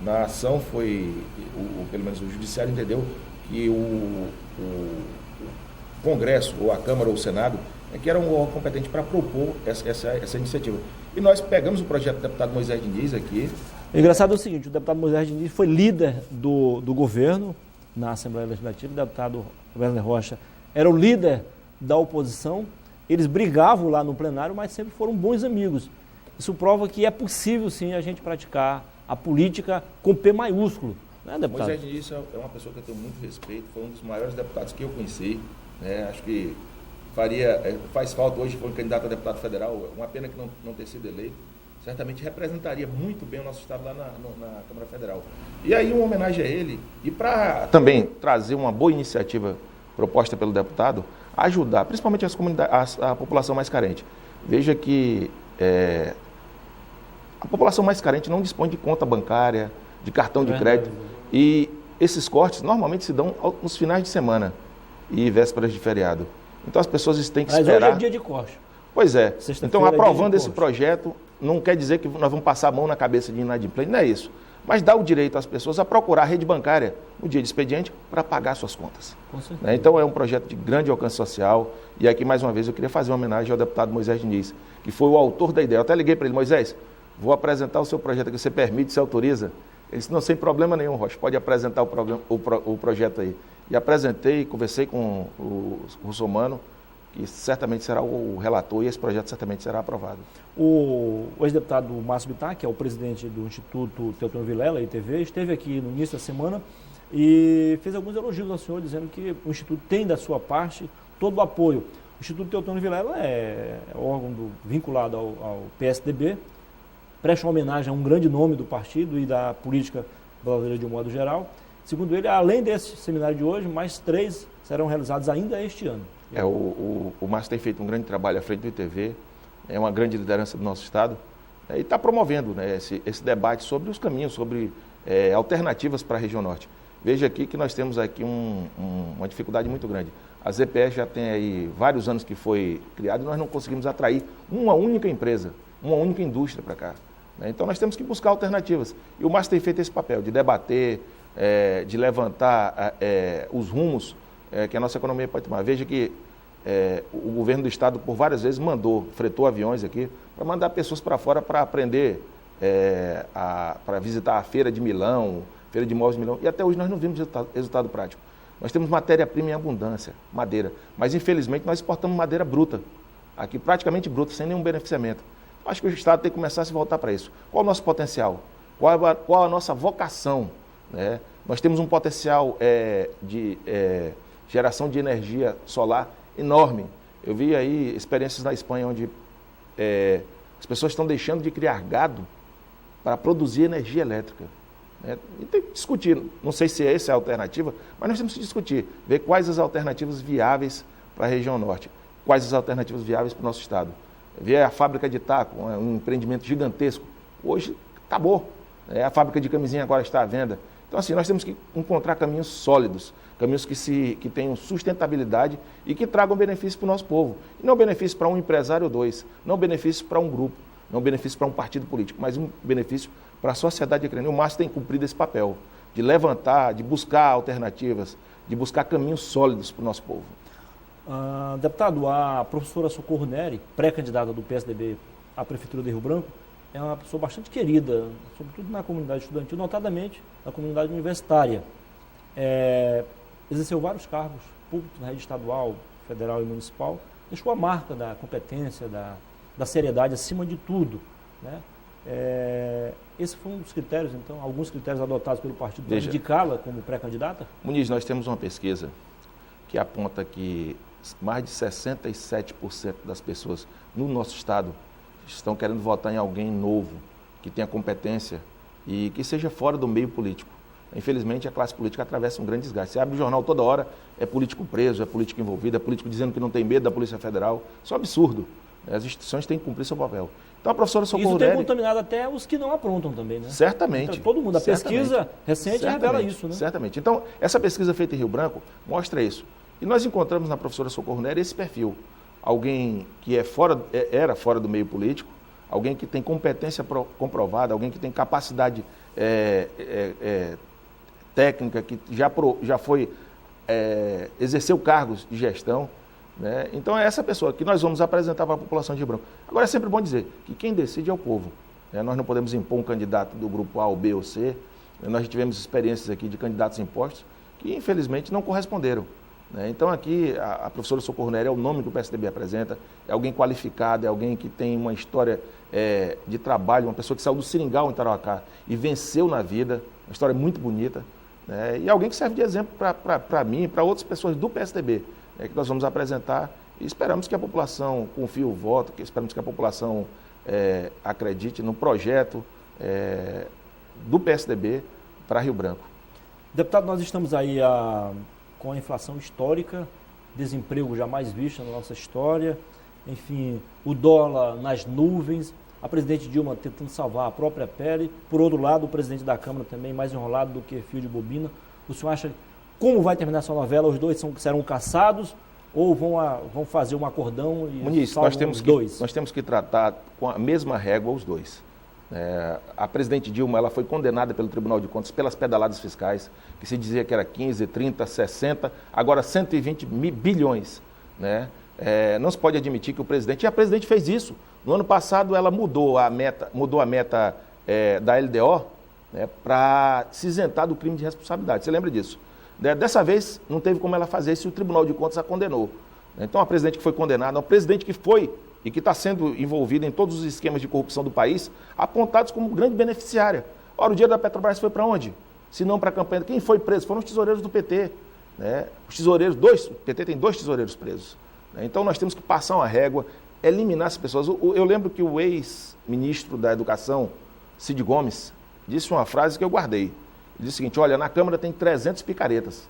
Na ação pelo menos o Judiciário entendeu que o Congresso, ou a Câmara, ou o Senado, que era um órgão competente para propor essa iniciativa. E nós pegamos o projeto do deputado Moisés Diniz aqui. O engraçado é o seguinte, o deputado Moisés Diniz foi líder do governo na Assembleia Legislativa, o deputado Werner Rocha era o líder da oposição, eles brigavam lá no plenário, mas sempre foram bons amigos. Isso prova que é possível, sim, a gente praticar a política com P maiúsculo, né, deputado? Moisés Diniz é uma pessoa que eu tenho muito respeito, foi um dos maiores deputados que eu conheci, né? Acho que faz falta hoje, foi um candidato a deputado federal, uma pena que não ter sido eleito, certamente representaria muito bem o nosso estado lá na Câmara Federal. E aí uma homenagem a ele, e para também trazer uma boa iniciativa proposta pelo deputado, ajudar, principalmente as comunidades, a população mais carente. Veja que a população mais carente não dispõe de conta bancária, de cartão de crédito, e esses cortes normalmente se dão nos finais de semana e vésperas de feriado. Então as pessoas têm que esperar. Mas hoje é dia de corte. Pois é. Então, aprovando esse projeto, não quer dizer que nós vamos passar a mão na cabeça de inadimplente, não é isso. Mas dá o direito às pessoas a procurar a rede bancária no dia de expediente para pagar suas contas. Com certeza. Então, é um projeto de grande alcance social. E aqui, mais uma vez, eu queria fazer uma homenagem ao deputado Moisés Diniz, que foi o autor da ideia. Eu até liguei para ele: Moisés, vou apresentar o seu projeto aqui, você permite, você autoriza? Ele disse: não, sem problema nenhum, Rocha, pode apresentar o projeto aí. E apresentei, conversei com o Russomano, que certamente será o relator, e esse projeto certamente será aprovado. O ex-deputado Márcio Bittar, que é o presidente do Instituto Teotônio Vilela, ITV, esteve aqui no início da semana e fez alguns elogios ao senhor, dizendo que o Instituto tem da sua parte todo o apoio. O Instituto Teotônio Vilela é órgão vinculado ao PSDB, presta uma homenagem a um grande nome do partido e da política brasileira de um modo geral. Segundo ele, além desse seminário de hoje, mais 3 serão realizados ainda este ano. O Márcio tem feito um grande trabalho à frente do ITV, é uma grande liderança do nosso Estado, e está promovendo, né, esse debate sobre os caminhos, sobre alternativas para a região norte. Veja aqui que nós temos aqui uma dificuldade muito grande. A ZPE já tem aí vários anos que foi criada e nós não conseguimos atrair uma única empresa, uma única indústria para cá, né? Então nós temos que buscar alternativas. E o Márcio tem feito esse papel de debater, de levantar os rumos que a nossa economia pode tomar. Veja que o governo do estado por várias vezes fretou aviões aqui para mandar pessoas para fora para aprender, para visitar a feira de Milão, feira de móveis de Milão, e até hoje nós não vimos resultado prático. Nós temos matéria-prima em abundância, madeira, mas infelizmente nós exportamos madeira bruta, aqui praticamente bruta, sem nenhum beneficiamento. Acho que o estado tem que começar a se voltar para isso. Qual o nosso potencial? Qual a nossa vocação, né? Nós temos um potencial de geração de energia solar enorme. Eu vi aí experiências na Espanha onde as pessoas estão deixando de criar gado para produzir energia elétrica, né? E tem que discutir, não sei se essa é a alternativa, mas nós temos que discutir, ver quais as alternativas viáveis para a região norte, quais as alternativas viáveis para o nosso estado. Ver a fábrica de taco, um empreendimento gigantesco, hoje acabou, a fábrica de camisinha agora está à venda. Então, assim, nós temos que encontrar caminhos sólidos, caminhos que tenham sustentabilidade e que tragam benefício para o nosso povo. E não benefício para um empresário ou dois, não benefício para um grupo, não benefício para um partido político, mas um benefício para a sociedade ucraniana. O Márcio tem cumprido esse papel de levantar, de buscar alternativas, de buscar caminhos sólidos para o nosso povo. Deputado, a professora Socorro Neri, pré-candidata do PSDB à Prefeitura de Rio Branco, é uma pessoa bastante querida, sobretudo na comunidade estudantil, notadamente na comunidade universitária. Exerceu vários cargos públicos na rede estadual, federal e municipal, deixou a marca da competência, da seriedade acima de tudo, né? Esse foi um dos critérios, então, alguns critérios adotados pelo partido para indicá-la como pré-candidata? Muniz, nós temos uma pesquisa que aponta que mais de 67% das pessoas no nosso estado estão querendo votar em alguém novo, que tenha competência e que seja fora do meio político. Infelizmente, a classe política atravessa um grande desgaste. Você abre o jornal toda hora, é político preso, é político envolvido, é político dizendo que não tem medo da Polícia Federal. Isso é um absurdo. As instituições têm que cumprir seu papel. Então, a professora Socorro Isso tem contaminado até os que não aprontam também, né? Certamente. Então, todo mundo. A pesquisa recente revela isso, né? Certamente. Então, essa pesquisa feita em Rio Branco mostra isso. E nós encontramos na professora Socorro Neri esse perfil. Alguém que era fora do meio político, alguém que tem competência comprovada, alguém que tem capacidade técnica, que já foi, exerceu cargos de gestão, né? Então é essa pessoa que nós vamos apresentar para a população de Rio Branco. Agora é sempre bom dizer que quem decide é o povo, né? Nós não podemos impor um candidato do grupo A, ou B ou C. Nós já tivemos experiências aqui de candidatos impostos que infelizmente não corresponderam, né? Então aqui a professora Socorro Nery é o nome que o PSDB apresenta, é alguém qualificado, é alguém que tem uma história de trabalho, uma pessoa que saiu do Seringal em Tarauacá e venceu na vida, uma história muito bonita, né? E alguém que serve de exemplo para mim e para outras pessoas do PSDB, que nós vamos apresentar e esperamos que a população confie o voto, esperamos que a população acredite no projeto do PSDB para Rio Branco. Deputado, nós estamos aí com a inflação histórica, desemprego jamais visto na nossa história, enfim, o dólar nas nuvens, a presidente Dilma tentando salvar a própria pele, por outro lado, o presidente da Câmara também mais enrolado do que fio de bobina. O senhor acha, como vai terminar essa novela? Os dois serão caçados ou vão fazer um acordão e Muniz, salvam os dois? Nós temos que tratar com a mesma régua os dois. A presidente Dilma ela foi condenada pelo Tribunal de Contas pelas pedaladas fiscais, que se dizia que era 15, 30, 60, agora 120 bilhões, né? Não se pode admitir que o presidente... E a presidente fez isso. No ano passado ela mudou a meta da LDO, né, para se isentar do crime de responsabilidade. Você lembra disso? Dessa vez não teve como ela fazer isso e o Tribunal de Contas a condenou. Então a presidente que foi condenada, a presidente que foi e que está sendo envolvida em todos os esquemas de corrupção do país, apontados como grande beneficiária. Ora, o dinheiro da Petrobras foi para onde? Se não para a campanha. Quem foi preso? Foram os tesoureiros do PT. Né? Os tesoureiros, o PT tem 2 tesoureiros presos. Né? Então nós temos que passar uma régua, eliminar essas pessoas. Eu lembro que o ex-ministro da Educação, Cid Gomes, disse uma frase que eu guardei. Ele disse o seguinte: olha, na Câmara tem 300 picaretas.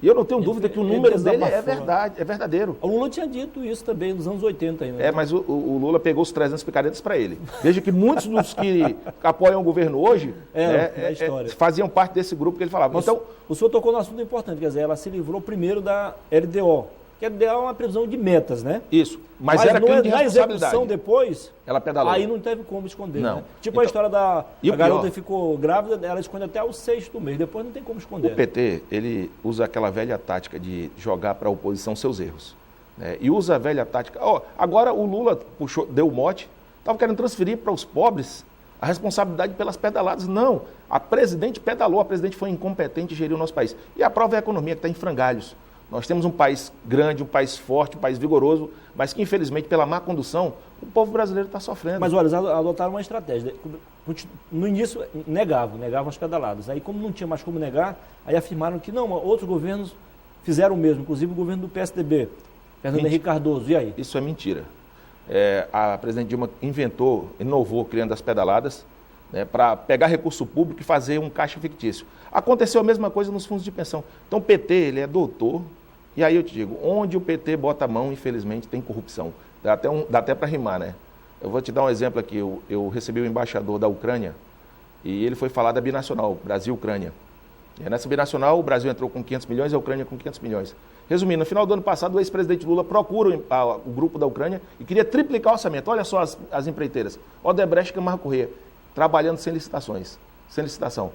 E eu não tenho dúvida que o número dele é verdadeiro. O Lula tinha dito isso também nos anos 80 ainda. Mas o Lula pegou os 300 picaretas para ele. Veja que muitos dos que apoiam o governo hoje faziam parte desse grupo que ele falava. Mas, então, o senhor tocou num assunto importante, quer dizer, ela se livrou primeiro da LDO. Que a LDO é uma previsão de metas, né? Isso. Mas era crime de responsabilidade. Na execução depois, ela pedalou. Aí não teve como esconder, não. Né? Tipo então, a história da garota que ficou grávida, ela esconde até o 6º mês, depois não tem como esconder. O PT, ele usa aquela velha tática de jogar para a oposição seus erros. Né? E usa a velha tática... agora o Lula deu o mote, estava querendo transferir para os pobres a responsabilidade pelas pedaladas. Não, a presidente pedalou, a presidente foi incompetente em gerir o nosso país. E a prova é a economia que está em frangalhos. Nós temos um país grande, um país forte, um país vigoroso, mas que, infelizmente, pela má condução, o povo brasileiro está sofrendo. Mas, olha, eles adotaram uma estratégia. No início, negavam as pedaladas. Aí, como não tinha mais como negar, aí afirmaram que não, outros governos fizeram o mesmo, inclusive o governo do PSDB, Fernando Henrique Cardoso. E aí? Isso é mentira. A presidente Dilma inovou, criando as pedaladas, né, para pegar recurso público e fazer um caixa fictício. Aconteceu a mesma coisa nos fundos de pensão. Então, o PT, ele é doutor. E aí eu te digo, onde o PT bota a mão, infelizmente, tem corrupção. Dá até para rimar, né? Eu vou te dar um exemplo aqui. Eu recebi o embaixador da Ucrânia e ele foi falar da binacional, Brasil-Ucrânia. Nessa binacional, o Brasil entrou com 500 milhões e a Ucrânia com 500 milhões. Resumindo, no final do ano passado, o ex-presidente Lula procura o grupo da Ucrânia e queria triplicar o orçamento. Olha só as empreiteiras. Odebrecht e Camargo Corrêa, trabalhando sem licitação.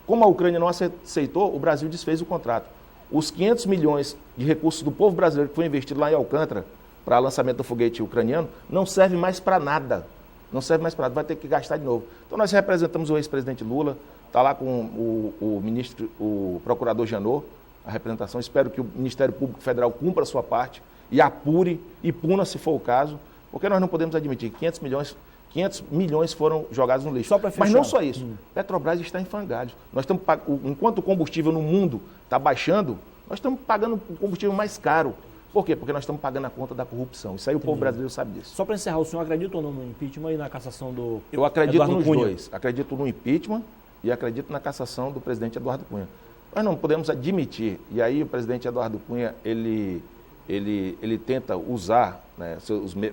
Como a Ucrânia não aceitou, o Brasil desfez o contrato. Os 500 milhões de recursos do povo brasileiro que foi investido lá em Alcântara para lançamento do foguete ucraniano não serve mais para nada. Não serve mais para nada, vai ter que gastar de novo. Então nós representamos o ex-presidente Lula, está lá com o procurador Janot, a representação. Espero que o Ministério Público Federal cumpra a sua parte e apure e puna se for o caso, porque nós não podemos admitir que 500 milhões foram jogados no lixo. Mas não só isso. Petrobras está em frangalhos. Enquanto o combustível no mundo está baixando, nós estamos pagando o combustível mais caro. Por quê? Porque nós estamos pagando a conta da corrupção. Isso aí o povo brasileiro sabe disso. Só para encerrar, o senhor acredita ou não no impeachment e na cassação do Eu acredito Eduardo nos Cunha? dois. Acredito no impeachment e acredito na cassação do presidente Eduardo Cunha. Nós não podemos admitir, e aí o presidente Eduardo Cunha, ele tenta usar, né,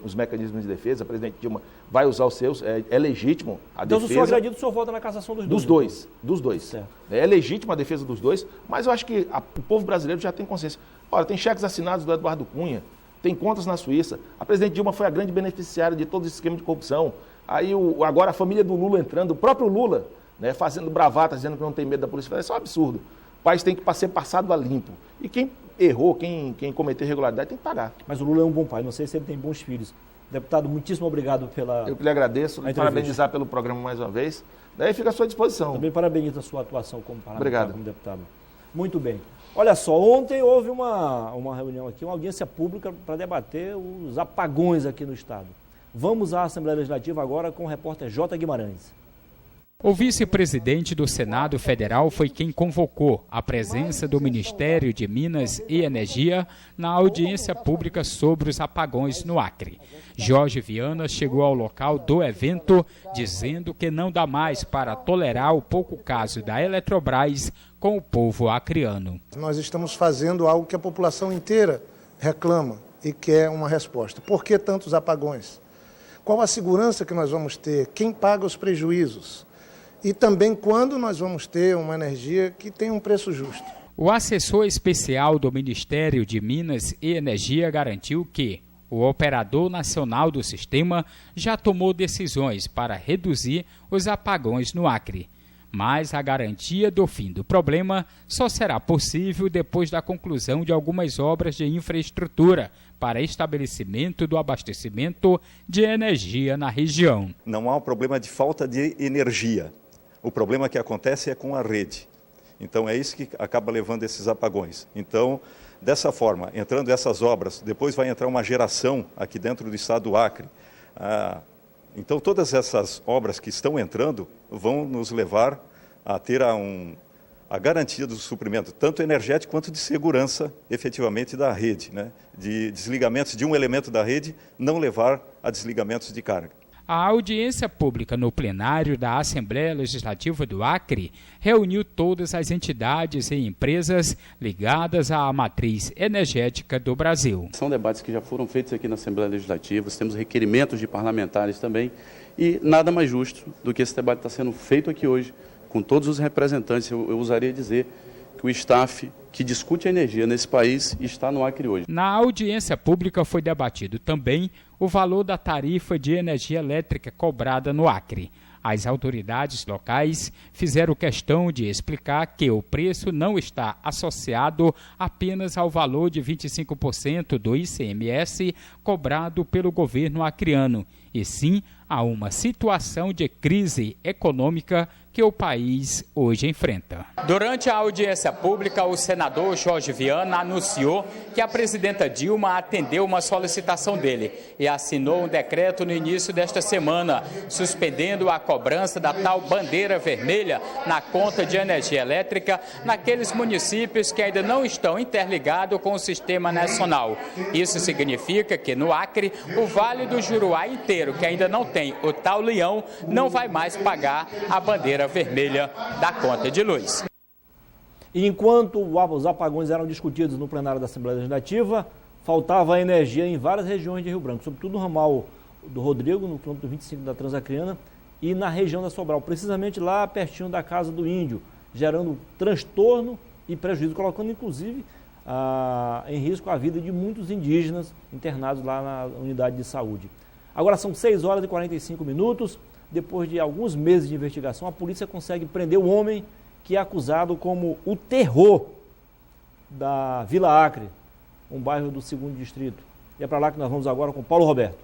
os mecanismos de defesa, a presidente Dilma vai usar os seus, é legítimo a defesa. Então, se o senhor acredita, o senhor vota na cassação dos dois? Dos dois. Certo. É legítima a defesa dos dois, mas eu acho que o povo brasileiro já tem consciência. Ora, tem cheques assinados do Eduardo Cunha, tem contas na Suíça, a presidente Dilma foi a grande beneficiária de todo esse esquema de corrupção. Aí agora a família do Lula entrando, o próprio Lula, né, fazendo bravata, dizendo que não tem medo da Polícia Federal. Isso é um absurdo. O país tem que ser passado a limpo. E quem errou, quem cometeu irregularidade, tem que pagar. Mas o Lula é um bom pai, não sei se ele tem bons filhos. Deputado, muitíssimo obrigado pela... Eu que lhe agradeço, parabenizar pelo programa mais uma vez. Daí fica à sua disposição. Também parabenizo a sua atuação como parlamentar, como deputado. Muito bem. Olha só, ontem houve uma reunião aqui, uma audiência pública para debater os apagões aqui no Estado. Vamos à Assembleia Legislativa agora com o repórter J. Guimarães. O vice-presidente do Senado Federal foi quem convocou a presença do Ministério de Minas e Energia na audiência pública sobre os apagões no Acre. Jorge Viana chegou ao local do evento dizendo que não dá mais para tolerar o pouco caso da Eletrobras com o povo acreano. Nós estamos fazendo algo que a população inteira reclama e quer uma resposta. Por que tantos apagões? Qual a segurança que nós vamos ter? Quem paga os prejuízos? E também quando nós vamos ter uma energia que tem um preço justo. O assessor especial do Ministério de Minas e Energia garantiu que o operador nacional do sistema já tomou decisões para reduzir os apagões no Acre. Mas a garantia do fim do problema só será possível depois da conclusão de algumas obras de infraestrutura para estabelecimento do abastecimento de energia na região. Não há um problema de falta de energia. O problema que acontece é com a rede. Então é isso que acaba levando esses apagões. Então, dessa forma, entrando essas obras, depois vai entrar uma geração aqui dentro do estado do Acre. Então todas essas obras que estão entrando vão nos levar a ter a garantia do suprimento, tanto energético quanto de segurança, efetivamente, da rede, né? De desligamentos de um elemento da rede, não levar a desligamentos de carga. A audiência pública no plenário da Assembleia Legislativa do Acre reuniu todas as entidades e empresas ligadas à matriz energética do Brasil. São debates que já foram feitos aqui na Assembleia Legislativa, temos requerimentos de parlamentares também, e nada mais justo do que esse debate está sendo feito aqui hoje, com todos os representantes. Eu ousaria dizer que o staff que discute a energia nesse país está no Acre hoje. Na audiência pública foi debatido também o valor da tarifa de energia elétrica cobrada no Acre. As autoridades locais fizeram questão de explicar que o preço não está associado apenas ao valor de 25% do ICMS cobrado pelo governo acreano, e sim a uma situação de crise econômica que o país hoje enfrenta. Durante a audiência pública, o senador Jorge Viana anunciou que a presidenta Dilma atendeu uma solicitação dele e assinou um decreto no início desta semana, suspendendo a cobrança da tal bandeira vermelha na conta de energia elétrica naqueles municípios que ainda não estão interligados com o sistema nacional. Isso significa que no Acre, o Vale do Juruá inteiro, que ainda não tem o tal leão, não vai mais pagar a bandeira vermelha da conta de luz. E enquanto os apagões eram discutidos no plenário da Assembleia Legislativa, faltava energia em várias regiões de Rio Branco, sobretudo no ramal do Rodrigo, no quilômetro 25 da Transacreana, e na região da Sobral, precisamente lá pertinho da Casa do Índio, gerando transtorno e prejuízo, colocando inclusive em risco a vida de muitos indígenas internados lá na unidade de saúde. Agora são 6 horas e 45 minutos. Depois de alguns meses de investigação, a polícia consegue prender o homem que é acusado como o terror da Vila Acre, um bairro do 2º Distrito. E é para lá que nós vamos agora com Paulo Roberto.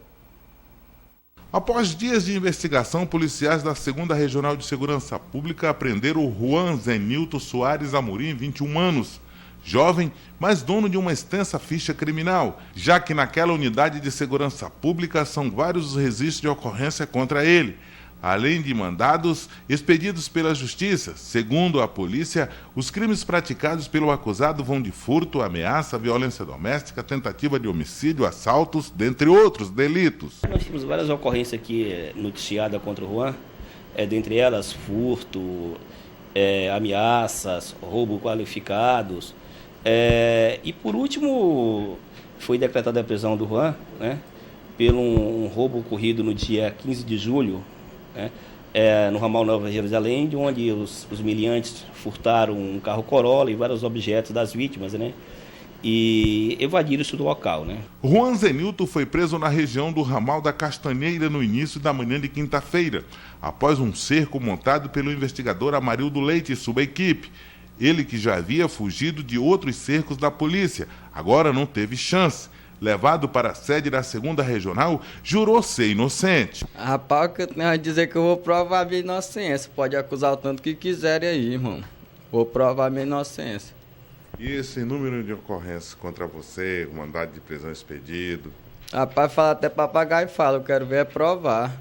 Após dias de investigação, policiais da 2ª Regional de Segurança Pública prenderam o Juan Zenilton Soares Amorim, 21 anos, jovem, mas dono de uma extensa ficha criminal, já que naquela unidade de segurança pública são vários os registros de ocorrência contra ele, além de mandados expedidos pela Justiça. Segundo a polícia, os crimes praticados pelo acusado vão de furto, ameaça, violência doméstica, tentativa de homicídio, assaltos, dentre outros delitos. Nós temos várias ocorrências aqui noticiadas contra o Juan, dentre elas furto, ameaças, roubo qualificados. E por último, foi decretada a prisão do Juan, né, pelo um roubo ocorrido no dia 15 de julho, no ramal Nova Jerusalém, onde os miliantes furtaram um carro Corolla e vários objetos das vítimas, né? e evadiram-se do local, né? Juan Zenilton foi preso na região do ramal da Castanheira no início da manhã de quinta-feira, após um cerco montado pelo investigador Amarildo Leite e sua equipe. Ele, que já havia fugido de outros cercos da polícia, agora não teve chance. Levado para a sede da 2ª Regional, jurou ser inocente. Rapaz, que eu tenho a dizer que eu vou provar a minha inocência. Pode acusar o tanto que quiserem aí, irmão. Vou provar a minha inocência. E esse número de ocorrências contra você, o mandado de prisão expedido? Rapaz, fala até papagaio fala, eu quero ver é provar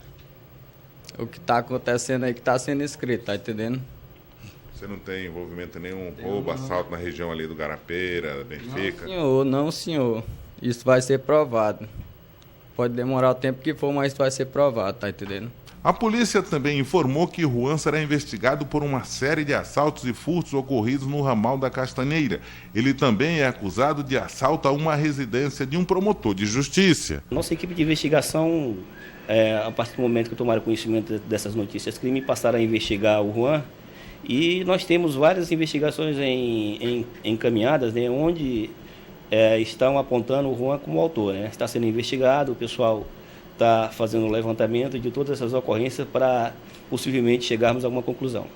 o que está acontecendo aí, que está sendo escrito, tá entendendo? Você não tem envolvimento em nenhum roubo, assalto na região ali do Garapeira, Benfica? Não, senhor. Isso vai ser provado. Pode demorar o tempo que for, mas vai ser provado, tá entendendo? A polícia também informou que Juan será investigado por uma série de assaltos e furtos ocorridos no ramal da Castanheira. Ele também é acusado de assalto a uma residência de um promotor de justiça. Nossa equipe de investigação, a partir do momento que tomaram conhecimento dessas notícias crime, passaram a investigar o Juan. E nós temos várias investigações encaminhadas, né, onde estão apontando o Juan como autor, né? Está sendo investigado, o pessoal está fazendo um levantamento de todas essas ocorrências para possivelmente chegarmos a uma conclusão.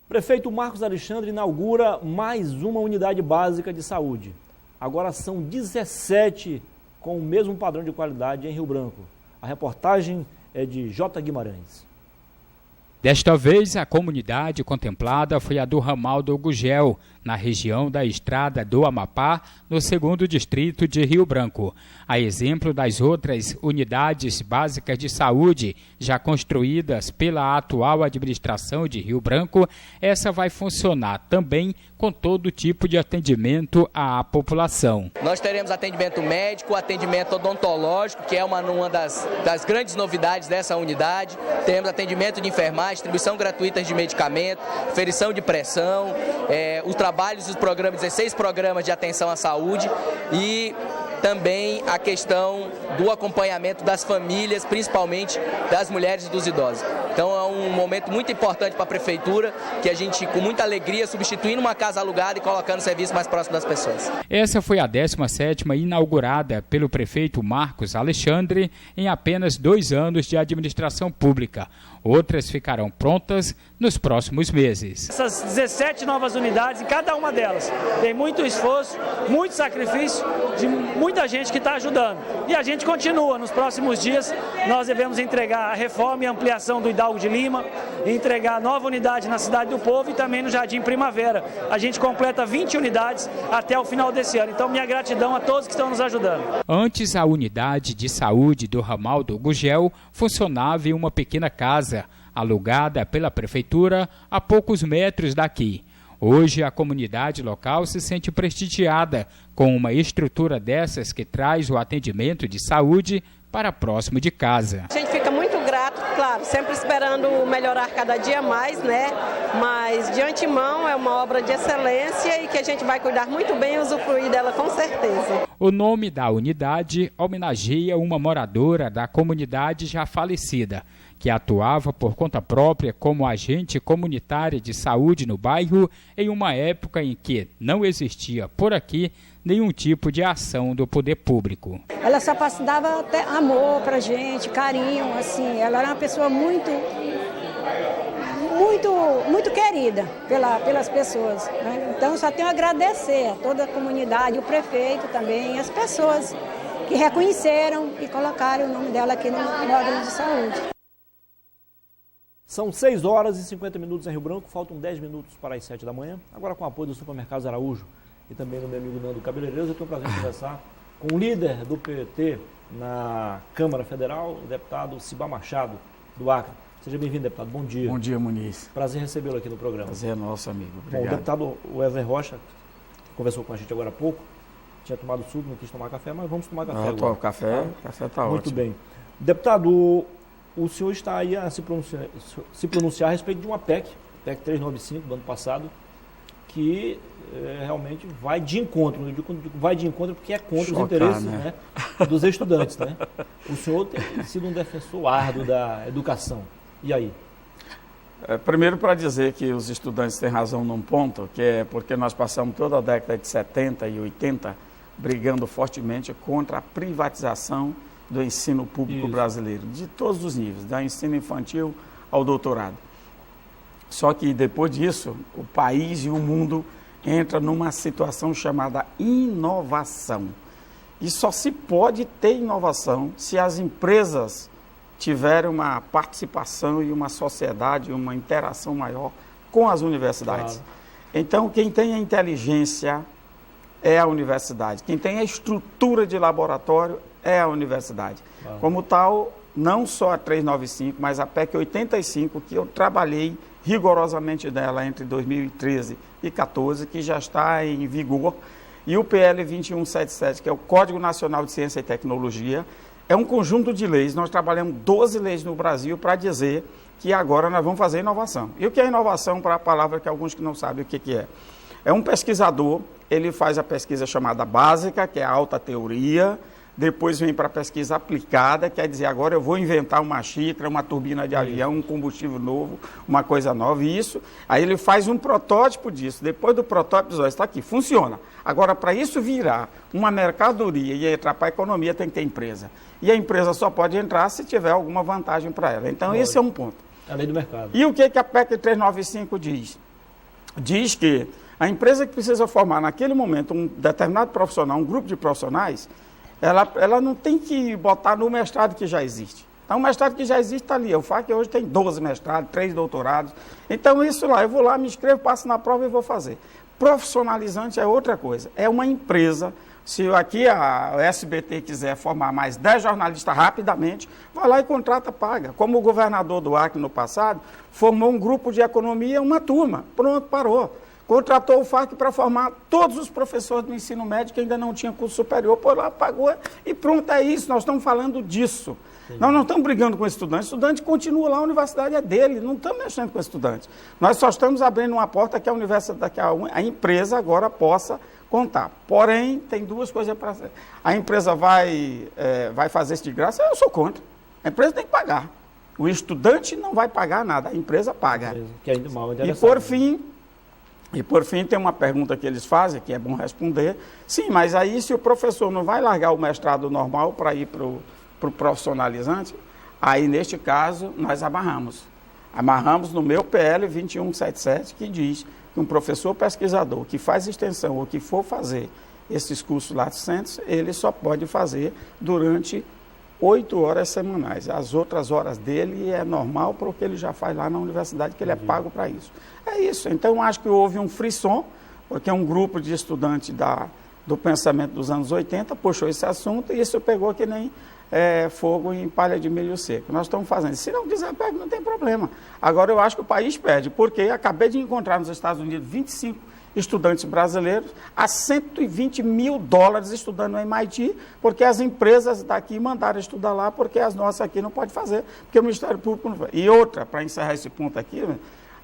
Prefeito Marcos Alexandre inaugura mais uma unidade básica de saúde. Agora são 17 com o mesmo padrão de qualidade em Rio Branco. A reportagem é de J. Guimarães. Desta vez, a comunidade contemplada foi a do ramal do Gugel, na região da Estrada do Amapá, no 2º distrito de Rio Branco. A exemplo das outras unidades básicas de saúde já construídas pela atual administração de Rio Branco, essa vai funcionar também com todo tipo de atendimento à população. Nós teremos atendimento médico, atendimento odontológico, que é uma das grandes novidades dessa unidade. Temos atendimento de enfermagem, distribuição gratuita de medicamento, aferição de pressão, os trabalhos dos programas, 16 programas de atenção à saúde e também a questão do acompanhamento das famílias, principalmente das mulheres e dos idosos. Então é um momento muito importante para a Prefeitura, que a gente, com muita alegria, substituindo uma casa alugada e colocando o serviço mais próximo das pessoas. Essa foi a 17ª inaugurada pelo prefeito Marcos Alexandre em apenas 2 anos de administração pública. Outras ficarão prontas nos próximos meses. Essas 17 novas unidades, em cada uma delas, tem muito esforço, muito sacrifício de muita gente que está ajudando. E a gente continua. Nos próximos dias, nós devemos entregar a reforma e ampliação do Hidalgo de Lima, entregar a nova unidade na Cidade do Povo e também no Jardim Primavera. A gente completa 20 unidades até o final desse ano. Então, minha gratidão a todos que estão nos ajudando. Antes, a unidade de saúde do ramal do Gugel funcionava em uma pequena casa, alugada pela prefeitura a poucos metros daqui. Hoje, a comunidade local se sente prestigiada com uma estrutura dessas que traz o atendimento de saúde para próximo de casa. A gente fica muito grato, claro, sempre esperando melhorar cada dia mais, né? Mas de antemão é uma obra de excelência e que a gente vai cuidar muito bem e usufruir dela com certeza. O nome da unidade homenageia uma moradora da comunidade já falecida, que atuava por conta própria como agente comunitária de saúde no bairro em uma época em que não existia por aqui nenhum tipo de ação do poder público. Ela só dava até amor pra gente, carinho, assim, ela era uma pessoa muito querida pelas pessoas, né? Então só tenho a agradecer a toda a comunidade, o prefeito também, as pessoas que reconheceram e colocaram o nome dela aqui no módulo de saúde. São 6 horas e 50 minutos em Rio Branco, faltam 10 minutos para as 7 da manhã. Agora com o apoio do Supermercados Araújo e também do meu amigo Nando Cabeleireiros, eu tenho o prazer de conversar com o líder do PT na Câmara Federal, o deputado Cibá Machado, do Acre. Seja bem-vindo, deputado. Bom dia. Bom dia, Muniz. Prazer recebê-lo aqui no programa. Prazer é nosso, amigo. Obrigado. Bom, o deputado Wesley Rocha, que conversou com a gente agora há pouco, tinha tomado suco, não quis tomar café, mas vamos tomar café agora. Café está ótimo. Muito bem. Deputado, o senhor está aí a se pronunciar a respeito de uma PEC 395 do ano passado, que realmente vai de encontro. Eu digo vai de encontro porque é contra os interesses, né, dos estudantes, né? O senhor tem sido um defensor árduo da educação. E aí? Primeiro, para dizer que os estudantes têm razão num ponto, que é porque nós passamos toda a década de 70 e 80 brigando fortemente contra a privatização do ensino público brasileiro, de todos os níveis, do ensino infantil ao doutorado. Só que depois disso, o país e o mundo entram numa situação chamada inovação. E só se pode ter inovação se as empresas tiverem uma participação e uma sociedade, uma interação maior com as universidades. Claro. Então, quem tem a inteligência é a universidade. Quem tem a estrutura de laboratório é a universidade. Claro. Como tal, não só a 395, mas a PEC 85, que eu trabalhei rigorosamente nela entre 2013 e 2014, que já está em vigor, e o PL 2177, que é o Código Nacional de Ciência e Tecnologia, é um conjunto de leis. Nós trabalhamos 12 leis no Brasil para dizer que agora nós vamos fazer inovação. E o que é inovação, para a palavra que alguns que não sabem o que é? É um pesquisador, ele faz a pesquisa chamada básica, que é a alta teoria, depois vem para a pesquisa aplicada, quer dizer, agora eu vou inventar uma xícara, uma turbina de avião, um combustível novo, uma coisa nova, e isso, aí ele faz um protótipo disso, depois do protótipo diz, está aqui, funciona. Agora, para isso virar uma mercadoria e entrar para a economia, tem que ter empresa. E a empresa só pode entrar se tiver alguma vantagem para ela. Então, esse é um ponto. É a lei do mercado. E o que a PEC 395 diz? Diz que a empresa que precisa formar naquele momento um determinado profissional, um grupo de profissionais, ela não tem que botar no mestrado que já existe. Então, o mestrado que já existe está ali. O FAC hoje tem 12 mestrados, 3 doutorados. Então, isso lá, eu vou lá, me inscrevo, passo na prova e vou fazer. Profissionalizante é outra coisa. É uma empresa, se aqui a SBT quiser formar mais 10 jornalistas rapidamente, vai lá e contrata, paga. Como o governador do Acre no passado, formou um grupo de economia, uma turma. Pronto, parou. Contratou o FAC para formar todos os professores do ensino médio que ainda não tinham curso superior, por lá, pagou e pronto, é isso, nós estamos falando disso. Entendi. Nós não estamos brigando com o estudante continua lá, a universidade é dele, não estamos mexendo com o estudante. Nós só estamos abrindo uma porta que a universidade, que a empresa agora possa contar. Porém, tem duas coisas para fazer. A empresa vai fazer isso de graça, eu sou contra. A empresa tem que pagar. O estudante não vai pagar nada, a empresa paga. Que é mal E por fim, tem uma pergunta que eles fazem, que é bom responder. Sim, mas aí se o professor não vai largar o mestrado normal para ir para o profissionalizante, aí neste caso nós amarramos. Amarramos no meu PL 2177, que diz que um professor pesquisador que faz extensão ou que for fazer esses cursos laticentes, ele só pode fazer durante 8 horas semanais. As outras horas dele é normal porque ele já faz lá na universidade, que ele é pago para isso. É isso. Então, acho que houve um frisson, porque um grupo de estudantes do pensamento dos anos 80 puxou esse assunto e isso pegou que nem fogo em palha de milho seco. Nós estamos fazendo. Se não quiser, pega, não tem problema. Agora, eu acho que o país perde, porque acabei de encontrar nos Estados Unidos 25 estudantes brasileiros a $120 mil estudando no MIT, porque as empresas daqui mandaram estudar lá, porque as nossas aqui não podem fazer, porque o Ministério Público não faz. E outra, para encerrar esse ponto aqui,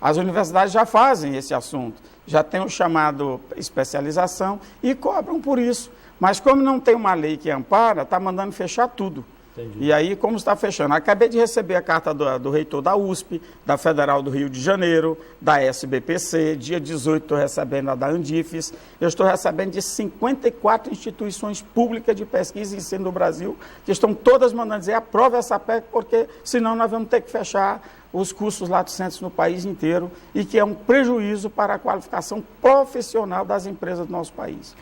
as universidades já fazem esse assunto, já tem o chamado especialização e cobram por isso. Mas como não tem uma lei que ampara, está mandando fechar tudo. Entendi. E aí, como está fechando? Acabei de receber a carta do reitor da USP, da Federal do Rio de Janeiro, da SBPC, dia 18 estou recebendo a da Andifes, eu estou recebendo de 54 instituições públicas de pesquisa e ensino do Brasil, que estão todas mandando dizer, aprova essa PEC, porque senão nós vamos ter que fechar os cursos laticentes no país inteiro e que é um prejuízo para a qualificação profissional das empresas do nosso país.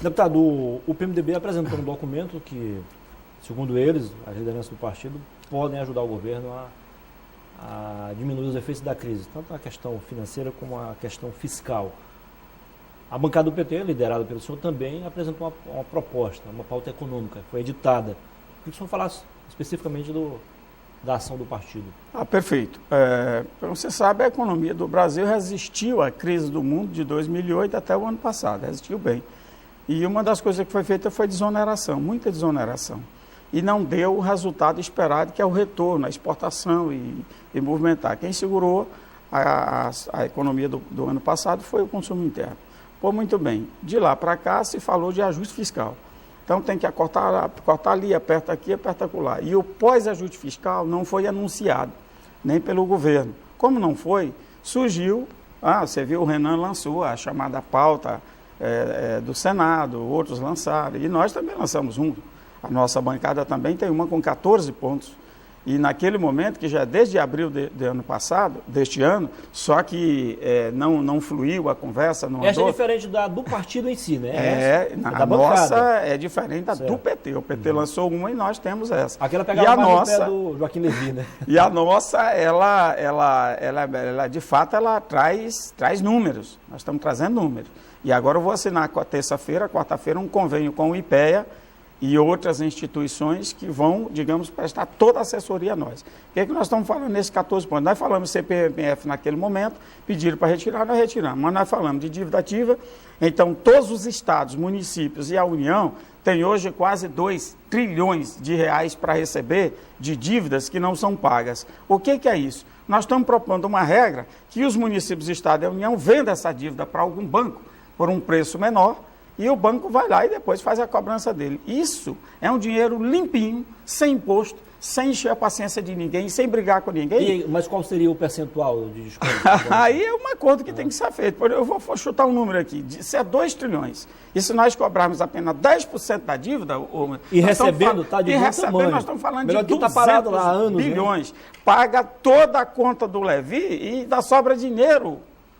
Deputado, o PMDB apresentou um documento que, segundo eles, a liderança do partido, podem ajudar o governo a diminuir os efeitos da crise, tanto na questão financeira como na questão fiscal. A bancada do PT, liderada pelo senhor, também apresentou uma proposta, uma pauta econômica, foi editada. Queria que o senhor falasse especificamente da ação do partido. Perfeito. Você sabe, a economia do Brasil resistiu à crise do mundo de 2008 até o ano passado, resistiu bem. E uma das coisas que foi feita foi desoneração, muita desoneração. E não deu o resultado esperado, que é o retorno, a exportação e movimentar. Quem segurou a economia do ano passado foi o consumo interno. Pô, muito bem. De lá para cá se falou de ajuste fiscal. Então tem que cortar ali, aperta aqui, aperta acolá. E o pós-ajuste fiscal não foi anunciado, nem pelo governo. Como não foi, surgiu, você viu, o Renan lançou a chamada pauta do Senado, outros lançaram, e nós também lançamos um. A nossa bancada também tem uma com 14 pontos. E naquele momento, que já desde abril deste ano, só que não fluiu a conversa, não Essa andou. é diferente do partido em si, né? A nossa é diferente da do PT. O PT lançou uma e nós temos essa. Aquela pegava mais no pé do Joaquim Levy, né? E a nossa, ela de fato, ela traz números. Nós estamos trazendo números. E agora eu vou assinar quarta-feira, um convênio com o IPEA e outras instituições que vão, digamos, prestar toda a assessoria a nós. O que é que nós estamos falando nesses 14 pontos? Nós falamos CPMF naquele momento, pediram para retirar, nós retiramos. Mas nós falamos de dívida ativa, então todos os estados, municípios e a União têm hoje quase 2 trilhões de reais para receber de dívidas que não são pagas. O que é isso? Nós estamos propondo uma regra que os municípios, estado e a União vendam essa dívida para algum banco por um preço menor, e o banco vai lá e depois faz a cobrança dele. Isso é um dinheiro limpinho, sem imposto, sem encher a paciência de ninguém, sem brigar com ninguém. Mas qual seria o percentual de desconto? Aí é uma conta que tem que ser feita. Eu vou chutar um número aqui. Isso é 2 trilhões. E se nós cobrarmos apenas 10% da dívida... E recebendo, está de bom tamanho. Nós estamos falando melhor de 200 tá parado lá há anos, bilhões. Né? Paga toda a conta do Levy e dá sobra dinheiro.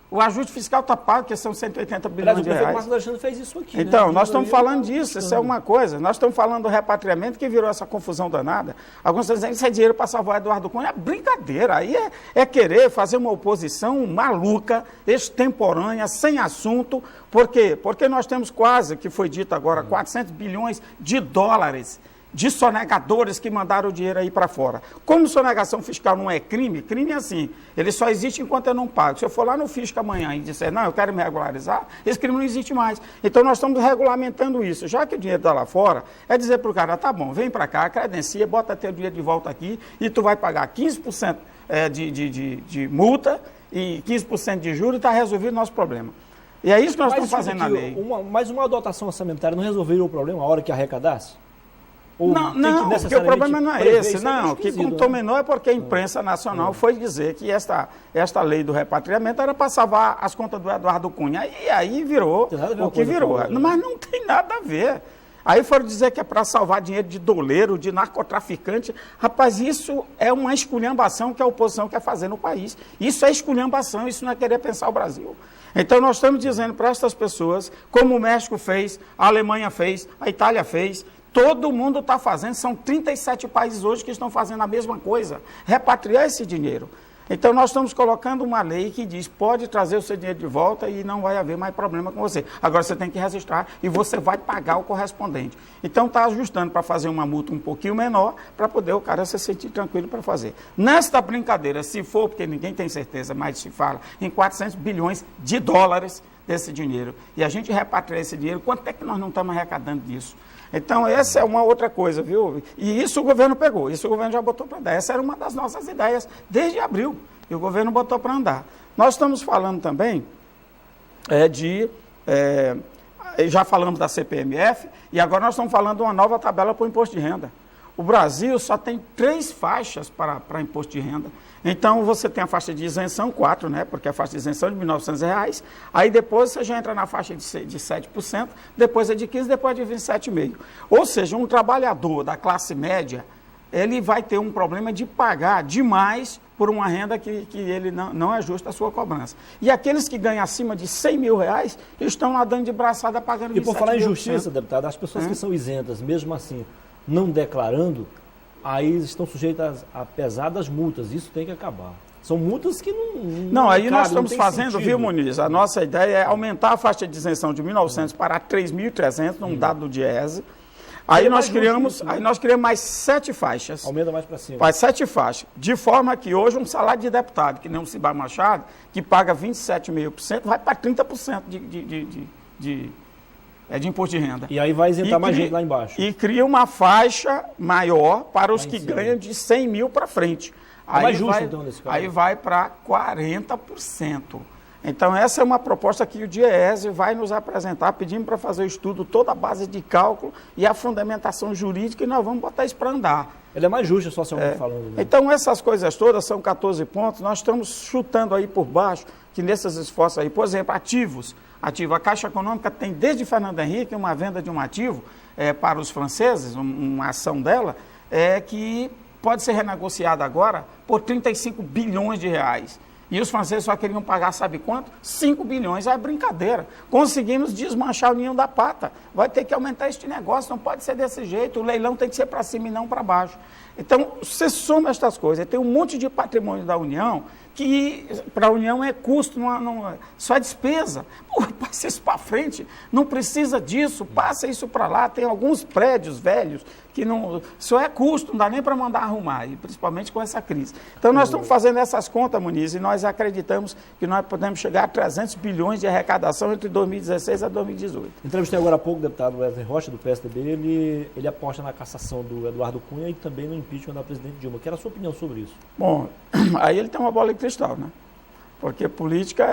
O ajuste fiscal está pago, que são 180 bilhões de reais. O Marcos Alexandre fez isso aqui. Então, nós estamos falando disso, isso é uma coisa. Nós estamos falando do repatriamento que virou essa confusão danada. Alguns estão dizendo que isso é dinheiro para salvar Eduardo Cunha. É brincadeira. Aí é querer fazer uma oposição maluca, extemporânea, sem assunto. Por quê? Porque nós temos quase, que foi dito agora, 400 bilhões de dólares de sonegadores que mandaram o dinheiro aí para fora. Como sonegação fiscal não é crime, crime é assim, ele só existe enquanto eu não pago. Se eu for lá no fisco amanhã e disser, não, eu quero me regularizar, esse crime não existe mais. Então nós estamos regulamentando isso. Já que o dinheiro está lá fora, é dizer para o cara, tá bom, vem para cá, credencia, bota teu dinheiro de volta aqui e tu vai pagar 15% de multa e 15% de juros e está resolvido o nosso problema. E é isso que nós estamos fazendo na lei. Mas uma dotação orçamentária não resolveria o problema a hora que arrecadasse? Não, porque o problema não é esse, não. O que contou menor é porque a imprensa nacional foi dizer que esta lei do repatriamento era para salvar as contas do Eduardo Cunha. E aí virou o que virou. Mas não tem nada a ver. Aí foram dizer que é para salvar dinheiro de doleiro, de narcotraficante. Rapaz, isso é uma esculhambação que a oposição quer fazer no país. Isso é esculhambação, isso não é querer pensar o Brasil. Então nós estamos dizendo para estas pessoas, como o México fez, a Alemanha fez, a Itália fez, todo mundo está fazendo, são 37 países hoje que estão fazendo a mesma coisa, repatriar esse dinheiro. Então nós estamos colocando uma lei que diz, pode trazer o seu dinheiro de volta e não vai haver mais problema com você. Agora você tem que registrar e você vai pagar o correspondente. Então está ajustando para fazer uma multa um pouquinho menor, para poder o cara se sentir tranquilo para fazer. Nesta brincadeira, se for, porque ninguém tem certeza, mas se fala, em 400 bilhões de dólares desse dinheiro, e a gente repatriar esse dinheiro, quanto é que nós não estamos arrecadando disso? Então, essa é uma outra coisa, viu? E isso o governo pegou, isso o governo já botou para andar. Essa era uma das nossas ideias desde abril, e o governo botou para andar. Nós estamos falando também já falamos da CPMF, e agora nós estamos falando de uma nova tabela para o imposto de renda. O Brasil só tem 3 faixas para imposto de renda. Então, você tem a faixa de isenção, 4, né? Porque a faixa de isenção é de R$ 1.900. Aí depois você já entra na faixa de 7%, depois é de 15%, depois é de 27,5%. Ou seja, um trabalhador da classe média, ele vai ter um problema de pagar demais por uma renda que ele não é justa a sua cobrança. E aqueles que ganham acima de R$100 mil estão lá dando de braçada pagando 27%. E por falar em justiça, deputado, as pessoas que são isentas, mesmo assim, não declarando, aí estão sujeitas a pesadas multas. Isso tem que acabar. São multas que não aí nós estamos fazendo, sentido. Viu, Muniz? A nossa ideia é aumentar a faixa de isenção de 1.900 para 3.300, num dado do Diese. Aí nós criamos mais 7 faixas. Aumenta mais para cima. Mais 7 faixas. De forma que hoje um salário de deputado, que nem o Cibar Machado, que paga 27,5%, vai para 30% de imposto de renda. E aí vai isentar mais gente lá embaixo. E cria uma faixa maior para os que ganham de 100 mil para frente. Aí mais justo, então, nesse caso. Aí vai para 40%. Então, essa é uma proposta que o DIEESE vai nos apresentar, pedindo para fazer o estudo, toda a base de cálculo e a fundamentação jurídica, e nós vamos botar isso para andar. Ele é mais justo, socialmente falando. Né? Então, essas coisas todas são 14 pontos, nós estamos chutando aí por baixo, que nesses esforços aí, por exemplo, ativos. A Caixa Econômica tem, desde Fernando Henrique, uma venda de um ativo para os franceses, uma ação dela, que pode ser renegociada agora por 35 bilhões de reais. E os franceses só queriam pagar, sabe quanto? 5 bilhões, é brincadeira. Conseguimos desmanchar o ninho da pata. Vai ter que aumentar este negócio, não pode ser desse jeito. O leilão tem que ser para cima e não para baixo. Então, você soma estas coisas. Tem um monte de patrimônio da União que para a União é custo, só é despesa. Passa isso para frente, não precisa disso, passa isso para lá. Tem alguns prédios velhos que só é custo, não dá nem para mandar arrumar, e principalmente com essa crise. Então, nós estamos fazendo essas contas, Muniz, e nós acreditamos que nós podemos chegar a 300 bilhões de arrecadação entre 2016 a 2018. Entrevistei agora há pouco o deputado Wesley Rocha, do PSDB, ele aposta na cassação do Eduardo Cunha e também no impeachment da presidente Dilma. Quero a sua opinião sobre isso. Bom, aí ele tem uma bola de cristal, né? Porque política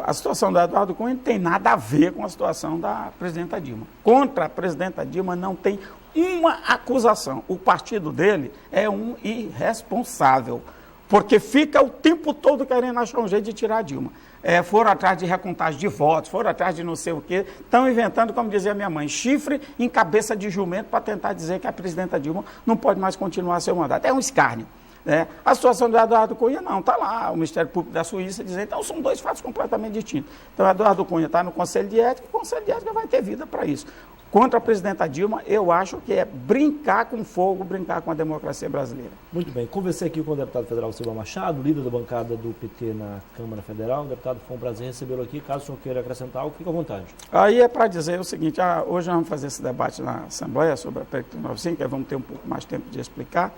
a situação do Eduardo Cunha não tem nada a ver com a situação da presidenta Dilma. Contra a presidenta Dilma não tem uma acusação. O partido dele é um irresponsável, porque fica o tempo todo querendo achar um jeito de tirar a Dilma. Foram atrás de recontagem de votos, foram atrás de não sei o quê, estão inventando, como dizia minha mãe, chifre em cabeça de jumento para tentar dizer que a presidenta Dilma não pode mais continuar seu mandato. É um escárnio. A situação do Eduardo Cunha não, está lá, o Ministério Público da Suíça dizendo, então são dois fatos completamente distintos. Então o Eduardo Cunha está no Conselho de Ética, o Conselho de Ética vai ter vida para isso. Contra a presidenta Dilma, eu acho que é brincar com fogo, brincar com a democracia brasileira. Muito bem, conversei aqui com o deputado federal Silva Machado, líder da bancada do PT na Câmara Federal. Deputado, foi um prazer recebê-lo aqui. Caso o senhor queira acrescentar algo, fique à vontade. Aí é para dizer o seguinte, hoje nós vamos fazer esse debate na Assembleia sobre a PEC 95, que vamos ter um pouco mais tempo de explicar.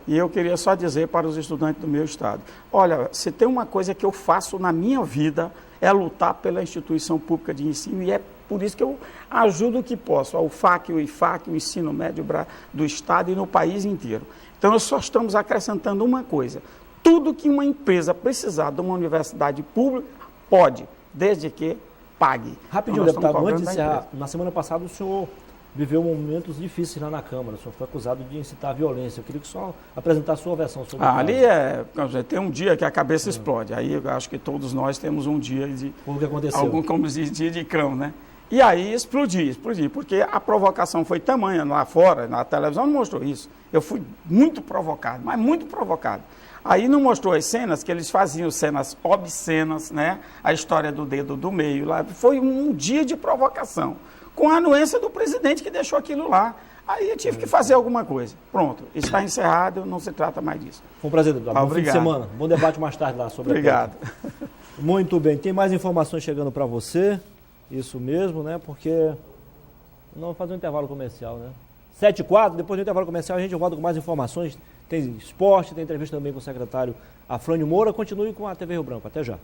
E eu queria só dizer para os estudantes do meu estado, olha, se tem uma coisa que eu faço na minha vida, é lutar pela instituição pública de ensino, e é por isso que eu ajudo o que posso, ao UFAC, o IFAC, o ensino médio do estado e no país inteiro. Então, nós só estamos acrescentando uma coisa, tudo que uma empresa precisar de uma universidade pública, pode, desde que pague. Rapidinho, deputado, antes de encerrar, na semana passada o senhor viveu momentos difíceis lá na Câmara, o senhor foi acusado de incitar a violência. Eu queria que só apresentar a sua versão sobre isso. Ali tem um dia que a cabeça explode, aí eu acho que todos nós temos um dia de... Como que aconteceu? Como diz, dia de cão, né? E aí explodi, porque a provocação foi tamanha lá fora, na televisão não mostrou isso. Eu fui muito provocado, mas muito provocado. Aí não mostrou as cenas, que eles faziam cenas obscenas, né? A história do dedo do meio, lá. Foi um dia de provocação, com a anuência do presidente que deixou aquilo lá. Aí eu tive que fazer alguma coisa. Pronto, está encerrado, não se trata mais disso. Foi um prazer, deputado. Bom fim de semana. Bom debate mais tarde lá sobre Obrigado. Muito bem, tem mais informações chegando para você. Isso mesmo, né? Porque não vamos fazer um intervalo comercial, né? 7h04, depois do intervalo comercial a gente volta com mais informações. Tem esporte, tem entrevista também com o secretário Afrânio Moura. Continue com a TV Rio Branco. Até já.